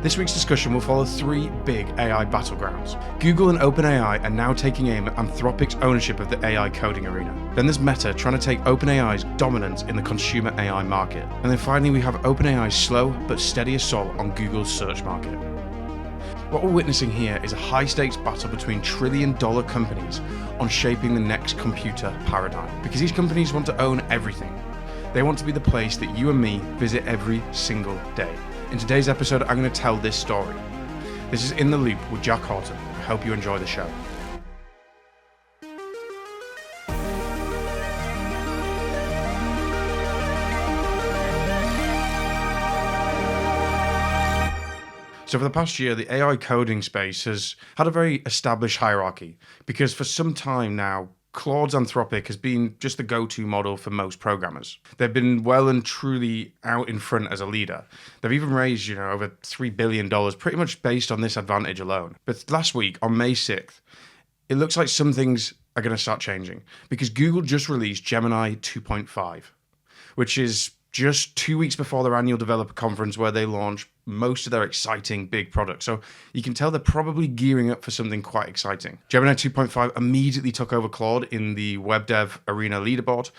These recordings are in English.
This week's discussion will follow three big AI battlegrounds. Google and OpenAI are now taking aim at Anthropic's ownership of the AI coding arena. Then there's Meta trying to take OpenAI's dominance in the consumer AI market. And then finally we have OpenAI's slow but steady assault on Google's search market. What we're witnessing here is a high-stakes battle between trillion-dollar companies on shaping the next computer paradigm. Because these companies want to own everything. They want to be the place that you and me visit every single day. In today's episode, I'm going to tell this story. This is In the Loop with Jack Horton. I hope you enjoy the show. So for the past year, the AI coding space has had a very established hierarchy because for some time now, Claude's Anthropic has been just the go-to model for most programmers. They've been well and truly out in front as a leader. They've even raised, over $3 billion pretty much based on this advantage alone. But last week, on May 6th, it looks like some things are going to start changing because Google just released Gemini 2.5, which is just 2 weeks before their annual developer conference where they launch most of their exciting big products. So you can tell they're probably gearing up for something quite exciting. Gemini 2.5 immediately took over Claude in the web dev arena leaderboard,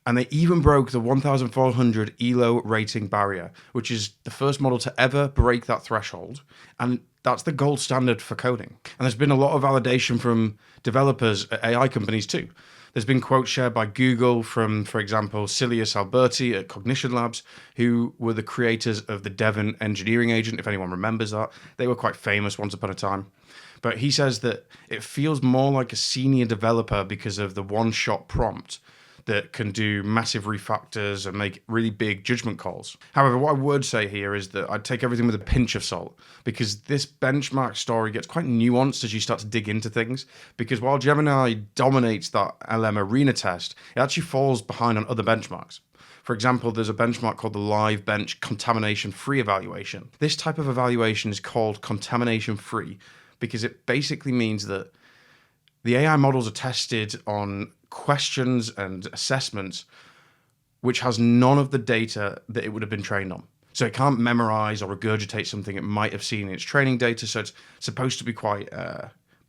and they even broke the 1,400 ELO rating barrier, which is the first model to ever break that threshold. And that's the gold standard for coding. And there's been a lot of validation from developers at AI companies too. There's been quotes shared by Google from, for example, Silius Alberti at Cognition Labs, who were the creators of the Devon engineering agent, if anyone remembers that. They were quite famous once upon a time. But he says that it feels more like a senior developer because of the one-shot prompt that can do massive refactors and make really big judgment calls. However, what I would say here is that I'd take everything with a pinch of salt because this benchmark story gets quite nuanced as you start to dig into things, because while Gemini dominates that LM arena test, it actually falls behind on other benchmarks. For example, there's a benchmark called the Live Bench Contamination-Free Evaluation. This type of evaluation is called contamination-free because it basically means that the AI models are tested on questions and assessments which has none of the data that it would have been trained on. So it can't memorize or regurgitate something it might have seen in its training data, so it's supposed to be quite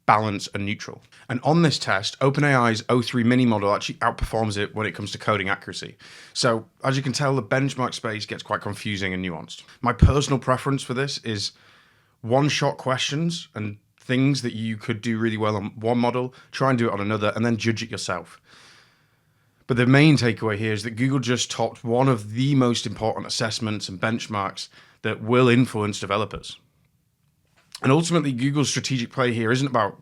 balanced and neutral. And on this test, OpenAI's O3 mini model actually outperforms it when it comes to coding accuracy. So as you can tell, the benchmark space gets quite confusing and nuanced. My personal preference for this is one-shot questions and things that you could do really well on one model, try and do it on another, and then judge it yourself. But the main takeaway here is that Google just topped one of the most important assessments and benchmarks that will influence developers. And ultimately, Google's strategic play here isn't about,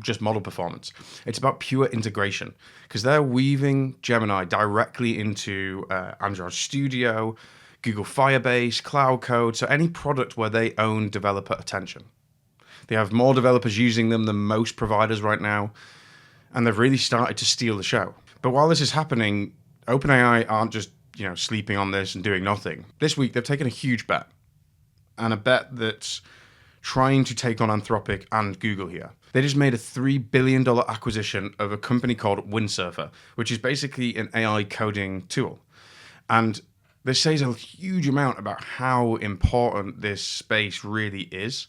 just model performance. It's about pure integration, because they're weaving Gemini directly into Android Studio, Google Firebase, Cloud Code, so any product where they own developer attention. They have more developers using them than most providers right now, and they've really started to steal the show. But while this is happening, OpenAI aren't just, sleeping on this and doing nothing. This week, they've taken a huge bet, and a bet that's trying to take on Anthropic and Google here. They just made a $3 billion acquisition of a company called Windsurfer, which is basically an AI coding tool. And this says a huge amount about how important this space really is,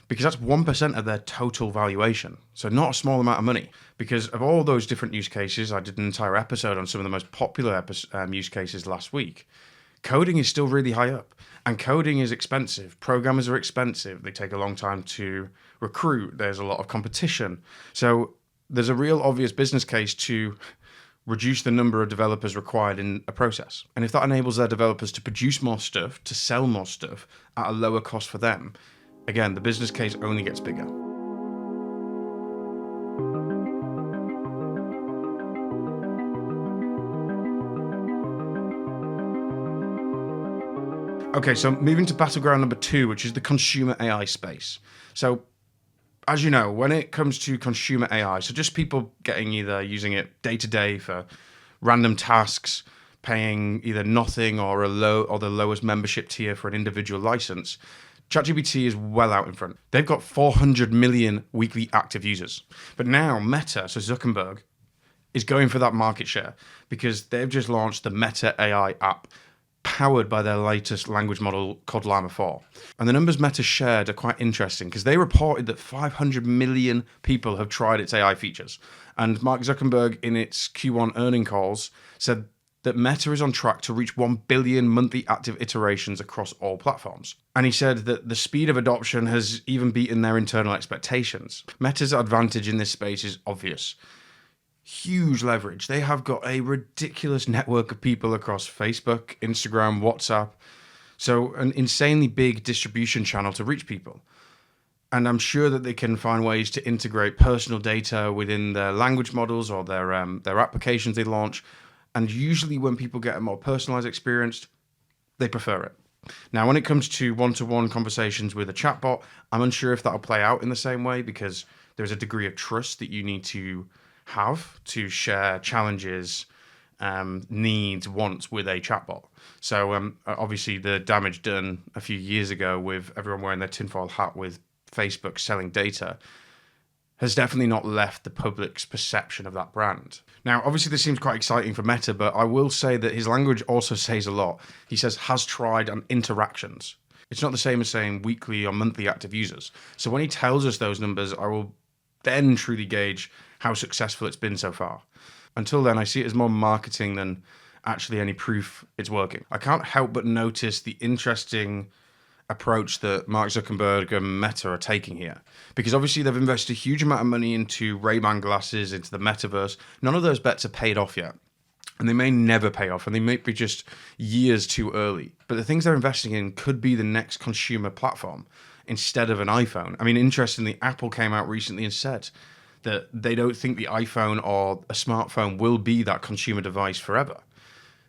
because that's 1% of their total valuation. So not a small amount of money. Because of all those different use cases, I did an entire episode on some of the most popular use cases last week. Coding is still really high up. And coding is expensive. Programmers are expensive. They take a long time to recruit. There's a lot of competition. So there's a real obvious business case to reduce the number of developers required in a process. And if that enables their developers to produce more stuff, to sell more stuff at a lower cost for them, again, the business case only gets bigger. Okay, so moving to battleground number 2, which is the consumer AI space. So, as you know, when it comes to consumer AI, so just people either using it day to day for random tasks, paying either nothing or the lowest membership tier for an individual license, ChatGPT is well out in front. They've got 400 million weekly active users. But now Meta, so Zuckerberg, is going for that market share because they've just launched the Meta AI app. powered by their latest language model called Llama 4. And the numbers Meta shared are quite interesting because they reported that 500 million people have tried its AI features. And Mark Zuckerberg, in its Q1 earning calls, said that Meta is on track to reach 1 billion monthly active iterations across all platforms. And he said that the speed of adoption has even beaten their internal expectations. Meta's advantage in this space is obvious. Huge leverage. They have got a ridiculous network of people across Facebook, Instagram, WhatsApp. So an insanely big distribution channel to reach people. And I'm sure that they can find ways to integrate personal data within their language models or their applications they launch. And usually when people get a more personalized experience, they prefer it. Now, when it comes to one-to-one conversations with a chatbot, I'm unsure if that'll play out in the same way because there's a degree of trust that you need to have to share challenges, needs, wants with a chatbot. So obviously the damage done a few years ago with everyone wearing their tinfoil hat with Facebook selling data has definitely not left the public's perception of that brand. Now, obviously this seems quite exciting for Meta, but I will say that his language also says a lot. He says has tried and interactions. It's not the same as saying weekly or monthly active users. So when he tells us those numbers, I will then truly gauge how successful it's been so far. Until then, I see it as more marketing than actually any proof it's working. I can't help but notice the interesting approach that Mark Zuckerberg and Meta are taking here. Because obviously they've invested a huge amount of money into Ray-Ban glasses, into the metaverse. None of those bets are paid off yet. And they may never pay off, and they may be just years too early. But the things they're investing in could be the next consumer platform instead of an iPhone. I mean, interestingly, Apple came out recently and said that they don't think the iPhone or a smartphone will be that consumer device forever.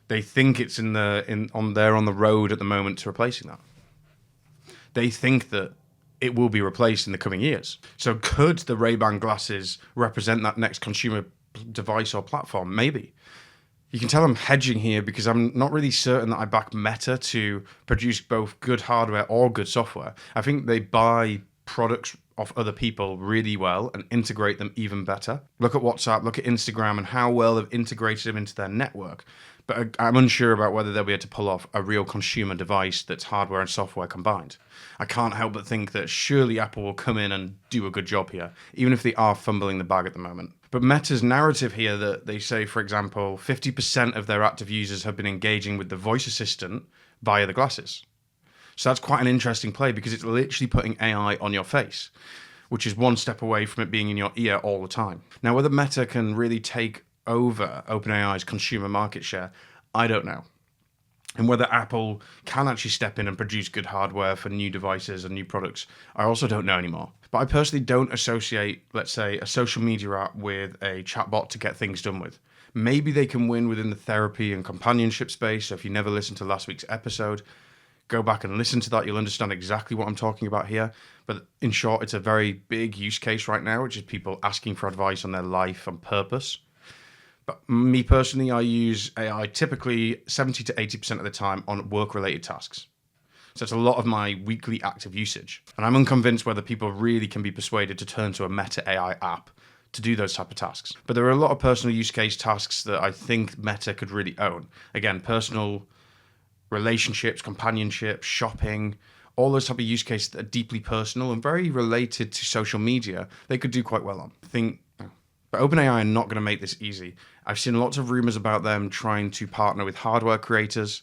They think it's on the road at the moment to replacing that. They think that it will be replaced in the coming years. So could the Ray-Ban glasses represent that next consumer device or platform? Maybe. You can tell I'm hedging here because I'm not really certain that I back Meta to produce both good hardware or good software. I think they buy products of other people really well and integrate them even better. Look at WhatsApp, look at Instagram and how well they've integrated them into their network. But I'm unsure about whether they'll be able to pull off a real consumer device that's hardware and software combined. I can't help but think that surely Apple will come in and do a good job here, even if they are fumbling the bag at the moment. But Meta's narrative here that they say, for example, 50% of their active users have been engaging with the voice assistant via the glasses. So that's quite an interesting play because it's literally putting AI on your face, which is one step away from it being in your ear all the time. Now, whether Meta can really take over OpenAI's consumer market share, I don't know. And whether Apple can actually step in and produce good hardware for new devices and new products, I also don't know anymore. But I personally don't associate, let's say, a social media app with a chatbot to get things done with. Maybe they can win within the therapy and companionship space. So if you never listened to last week's episode, go back and listen to that. You'll understand exactly what I'm talking about here. But in short, it's a very big use case right now, which is people asking for advice on their life and purpose. But me personally, I use AI typically 70 to 80% of the time on work-related tasks. So it's a lot of my weekly active usage. And I'm unconvinced whether people really can be persuaded to turn to a Meta AI app to do those type of tasks. But there are a lot of personal use case tasks that I think Meta could really own. Again, personal relationships, companionship, shopping, all those type of use cases that are deeply personal and very related to social media, they could do quite well on. But OpenAI are not going to make this easy. I've seen lots of rumors about them trying to partner with hardware creators,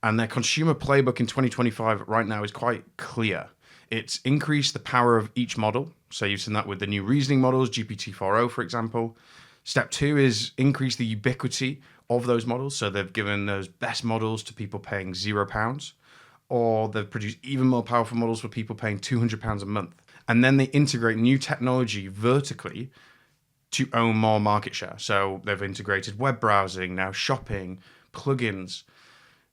and their consumer playbook in 2025 right now is quite clear. It's increased the power of each model. So you've seen that with the new reasoning models, GPT-4o, for example. Step 2 is increase the ubiquity of those models. So they've given those best models to people paying £0, or they've produced even more powerful models for people paying £200 a month. And then they integrate new technology vertically to own more market share. So they've integrated web browsing, now shopping, plugins,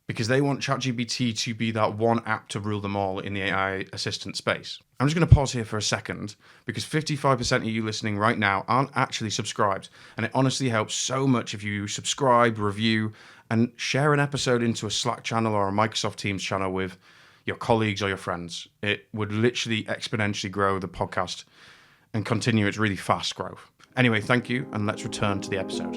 because they want ChatGPT to be that one app to rule them all in the AI assistant space. I'm just going to pause here for a second because 55% of you listening right now aren't actually subscribed. And it honestly helps so much if you subscribe, review, and share an episode into a Slack channel or a Microsoft Teams channel with your colleagues or your friends. It would literally exponentially grow the podcast and continue its really fast growth. Anyway, thank you, and let's return to the episode.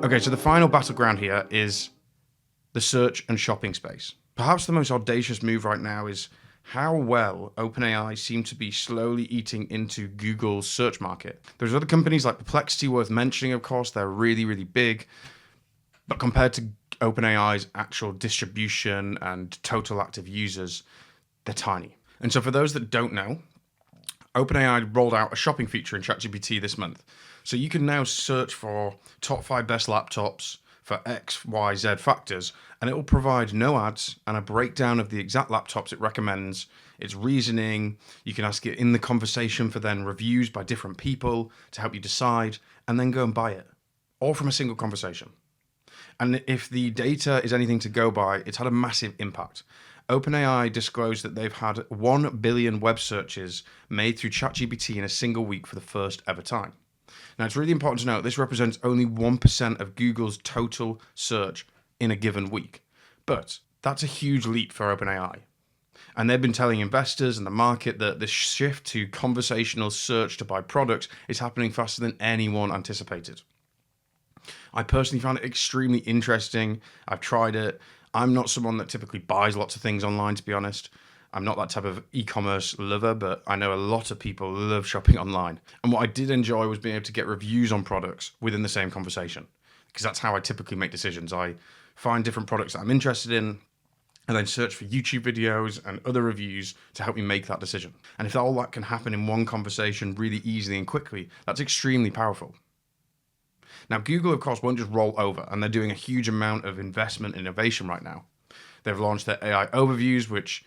Okay, so the final battleground here is the search and shopping space. Perhaps the most audacious move right now is how well OpenAI seem to be slowly eating into Google's search market. There's other companies like Perplexity worth mentioning, of course. They're really, really big. But compared to OpenAI's actual distribution and total active users, they're tiny. And so for those that don't know, OpenAI rolled out a shopping feature in ChatGPT this month. So you can now search for top 5 best laptops for X, Y, Z factors, and it will provide no ads and a breakdown of the exact laptops it recommends, its reasoning. You can ask it in the conversation for then reviews by different people to help you decide, and then go and buy it, all from a single conversation. And if the data is anything to go by, it's had a massive impact. OpenAI disclosed that they've had 1 billion web searches made through ChatGPT in a single week for the first ever time. Now, it's really important to note this represents only 1% of Google's total search in a given week. But that's a huge leap for OpenAI. And they've been telling investors and the market that this shift to conversational search to buy products is happening faster than anyone anticipated. I personally found it extremely interesting. I've tried it. I'm not someone that typically buys lots of things online, to be honest. I'm not that type of e-commerce lover, but I know a lot of people love shopping online. And what I did enjoy was being able to get reviews on products within the same conversation, because that's how I typically make decisions. I find different products that I'm interested in, and then search for YouTube videos and other reviews to help me make that decision. And if all that can happen in one conversation really easily and quickly, that's extremely powerful. Now, Google, of course, won't just roll over, and they're doing a huge amount of investment and innovation right now. They've launched their AI overviews, which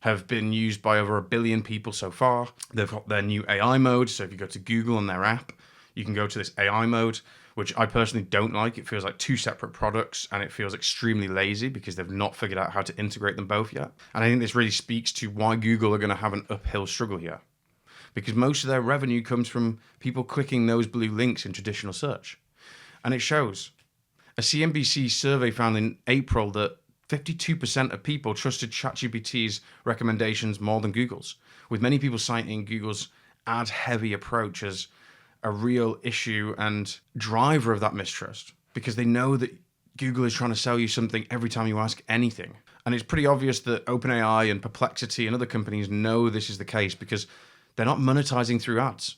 have been used by over 1 billion people so far. They've got their new AI mode. So if you go to Google on their app, you can go to this AI mode, which I personally don't like. It feels like 2 separate products, and it feels extremely lazy because they've not figured out how to integrate them both yet. And I think this really speaks to why Google are going to have an uphill struggle here, because most of their revenue comes from people clicking those blue links in traditional search. And it shows. A CNBC survey found in April that 52% of people trusted ChatGPT's recommendations more than Google's, with many people citing Google's ad-heavy approach as a real issue and driver of that mistrust, because they know that Google is trying to sell you something every time you ask anything. And it's pretty obvious that OpenAI and Perplexity and other companies know this is the case because they're not monetizing through ads.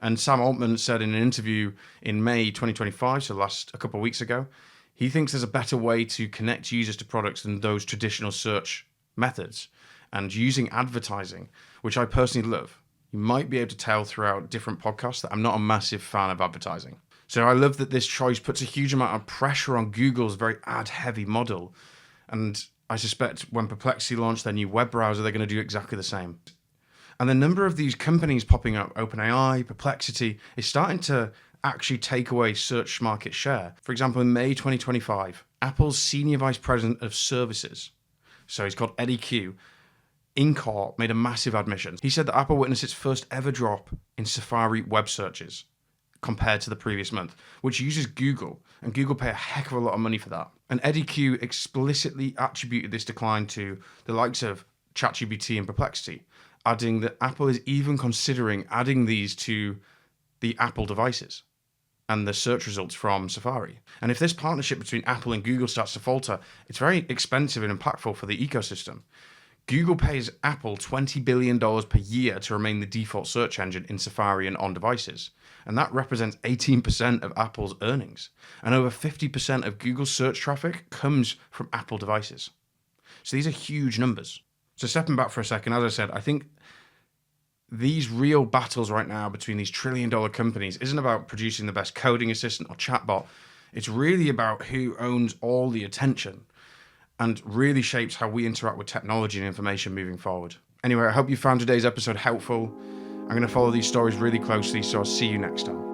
And Sam Altman said in an interview in May 2025, so a couple of weeks ago, he thinks there's a better way to connect users to products than those traditional search methods. And using advertising, which I personally love. You might be able to tell throughout different podcasts that I'm not a massive fan of advertising. So I love that this choice puts a huge amount of pressure on Google's very ad-heavy model. And I suspect when Perplexity launch their new web browser, they're going to do exactly the same. And the number of these companies popping up, OpenAI, Perplexity, is starting to actually take away search market share. For example, in May 2025, Apple's Senior Vice President of Services, so he's called Eddie Q, in court made a massive admission. He said that Apple witnessed its first ever drop in Safari web searches compared to the previous month, which uses Google, and Google pay a heck of a lot of money for that. And Eddie Q explicitly attributed this decline to the likes of ChatGPT and Perplexity, adding that Apple is even considering adding these to the Apple devices and the search results from Safari. And if this partnership between Apple and Google starts to falter, it's very expensive and impactful for the ecosystem. Google pays Apple $20 billion per year to remain the default search engine in Safari and on devices. And that represents 18% of Apple's earnings. And over 50% of Google's search traffic comes from Apple devices. So these are huge numbers. So stepping back for a second, as I said, I think these real battles right now between these trillion-dollar companies isn't about producing the best coding assistant or chatbot. It's really about who owns all the attention and really shapes how we interact with technology and information moving forward. Anyway, I hope you found today's episode helpful. I'm going to follow these stories really closely, so I'll see you next time.